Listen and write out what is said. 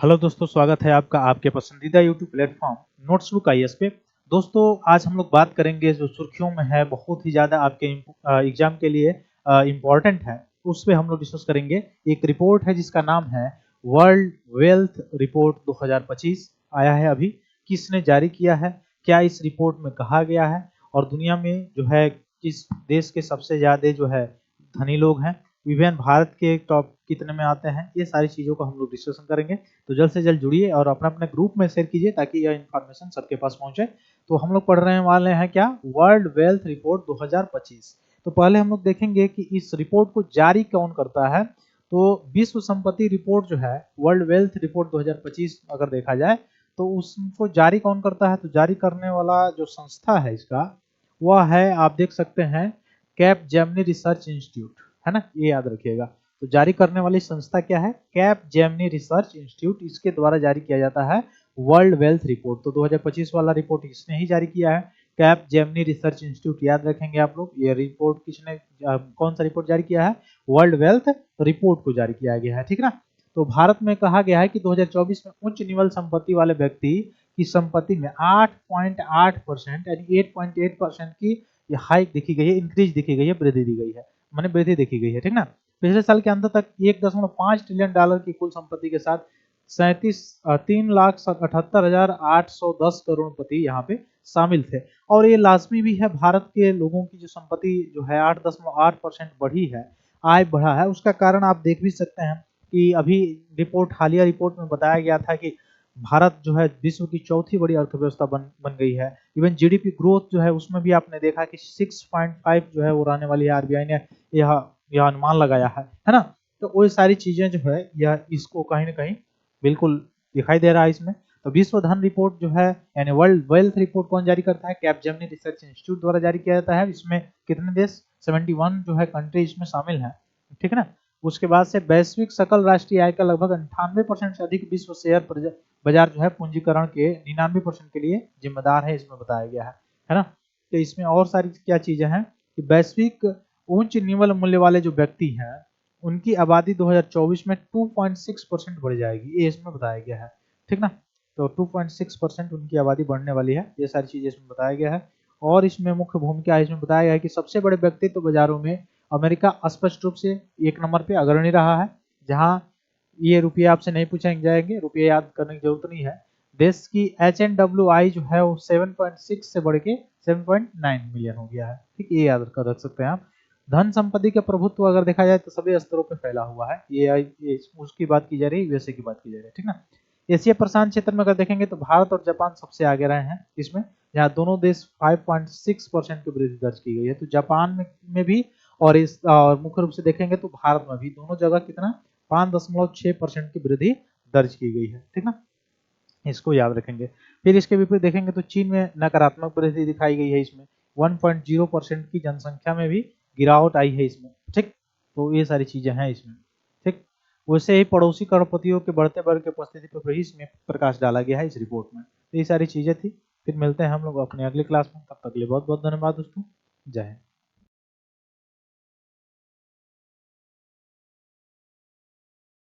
Hello दोस्तों, स्वागत है आपका आपके पसंदीदा यूट्यूब प्लेटफॉर्म नोट्सबुक आईएएस पे। दोस्तों, आज हम लोग बात करेंगे जो सुर्खियों में है, बहुत ही ज़्यादा आपके एग्जाम के लिए इम्पोर्टेंट है, उस पे हम लोग डिस्कस करेंगे। एक रिपोर्ट है जिसका नाम है वर्ल्ड वेल्थ रिपोर्ट 2025 आया है अभी। किसने जारी किया है, क्या इस रिपोर्ट में कहा गया है, और दुनिया में जो है किस देश के सबसे ज़्यादा जो है धनी लोग हैं, इवन भारत के टॉप कितने में आते हैं, ये सारी चीज़ों को हम लोग डिस्कशन करेंगे। तो जल्द से जल्द जुड़िए और अपने अपने ग्रुप में शेयर कीजिए ताकि यह इन्फॉर्मेशन सबके पास पहुंचे। तो हम लोग पढ़ रहे वाले हैं क्या, वर्ल्ड वेल्थ रिपोर्ट 2025। तो पहले हम लोग देखेंगे कि इस रिपोर्ट को जारी कौन करता है। तो विश्व संपत्ति रिपोर्ट जो है, वर्ल्ड वेल्थ रिपोर्ट 2025 अगर देखा जाए तो उसको जारी कौन करता है, तो जारी करने वाला जो संस्था है इसका, वह है, आप देख सकते हैं, कैप जेमिनी रिसर्च इंस्टीट्यूट, है ना, ये याद रखिएगा। तो जारी करने वाली संस्था क्या है, कैप जेमिनी रिसर्च इंस्टीट्यूट, इसके द्वारा जारी किया जाता है वर्ल्ड वेल्थ रिपोर्ट। तो 2025 वाला रिपोर्ट इसने ही जारी किया है, कैप जेमिनी रिसर्च इंस्टीट्यूट, याद रखेंगे आप लोग। ये रिपोर्ट किसने कौन सा रिपोर्ट जारी किया है, वर्ल्ड वेल्थ रिपोर्ट को जारी किया गया है, ठीक ना। तो भारत में कहा गया है कि 2024 में उच्च निवल संपत्ति वाले व्यक्ति की संपत्ति में 8.8% यानी 8.8% की हाइक देखी गई है, इंक्रीज देखी गई है, वृद्धि दी गई है, माने वृद्धि देखी गई है, ठीक ना। पिछले साल के अंत तक 1.5 ट्रिलियन डॉलर की कुल संपत्ति के साथ 3,78,810 करोड़पति यहाँ पे शामिल थे। और ये लाजमी भी है, भारत के लोगों की जो संपत्ति जो है 8.8% बढ़ी है, आय बढ़ा है। उसका कारण आप देख भी सकते हैं कि अभी हालिया रिपोर्ट में बताया गया था कि भारत जो है विश्व की चौथी बड़ी अर्थव्यवस्था बन गई है। इवन जीडीपी ग्रोथ जो है उसमें भी आपने देखा कि 6.5 जो है वो रहने वाली है। आरबीआई ने यह अनुमान लगाया है ना। तो वो सारी चीजें जो है यह इसको कहीं ना कहीं बिल्कुल दिखाई दे रहा है इसमें। तो विश्व धन रिपोर्ट जो है यानी वर्ल्ड वेल्थ रिपोर्ट कौन जारी करता है, कैपजेमिनी रिसर्च इंस्टीट्यूट द्वारा जारी किया जाता है। इसमें कितने देश, 71 जो है कंट्री इसमें शामिल है, ठीक है ना। उसके बाद से वैश्विक सकल राष्ट्रीय आय का लगभग 98% से अधिक विश्व शेयर बाजार जो है पूंजीकरण के 99% के लिए जिम्मेदार है, इसमें बताया गया है ना। तो इसमें और सारी क्या चीजें हैं कि वैश्विक उच्च निवल मूल्य वाले जो व्यक्ति हैं उनकी आबादी 2024 में 2.6% बढ़ जाएगी, ये इसमें बताया गया है, ठीक ना। तो 2.6% उनकी आबादी बढ़ने वाली है, ये सारी चीजें इसमें बताया गया है। और इसमें मुख्य भूमिका इसमें बताया गया है कि सबसे बड़े व्यक्तित्व बाजारों में अमेरिका स्पष्ट रूप से 1 नंबर पे अग्रणी रहा है, जहां ये रुपये आपसे नहीं पूछे जाएंगे, रुपये याद करने की जरूरत नहीं है। देश की HNWI जो है वो 7.6 से बढ़ के 7.9 मिलियन हो गया है, ठीक, ये याद कर रख सकते हैं आप। धन संपत्ति का प्रभुत्व अगर देखा जाए तो सभी स्तरों पे फैला हुआ है, ये उसकी बात की जा रही है, यूएसए की बात की जा रही है, ठीक ना। एशिया प्रशांत क्षेत्र में अगर देखेंगे तो भारत और जापान सबसे आगे रहे हैं इसमें, जहाँ दोनों देश 5.6% की वृद्धि दर्ज की गई है। तो जापान में भी और इस और मुख्य रूप से देखेंगे तो भारत में भी, दोनों जगह कितना 5.6% की वृद्धि दर्ज की गई है, ठीक ना, इसको याद रखेंगे। फिर इसके विपरीत देखेंगे तो चीन में नकारात्मक वृद्धि दिखाई गई है, इसमें 1.0% की जनसंख्या में भी गिरावट आई है इसमें, ठीक। तो ये सारी चीजें हैं इसमें, ठीक। वैसे ही पड़ोसी करोड़पतियों के बढ़ते वर्ग की उपस्थिति पर भी इसमें प्रकाश डाला गया है इस रिपोर्ट में। तो ये सारी चीजें थी। फिर मिलते हैं हम लोग अपने अगली क्लास में, तब तक के लिए बहुत बहुत धन्यवाद दोस्तों, जय हिंद।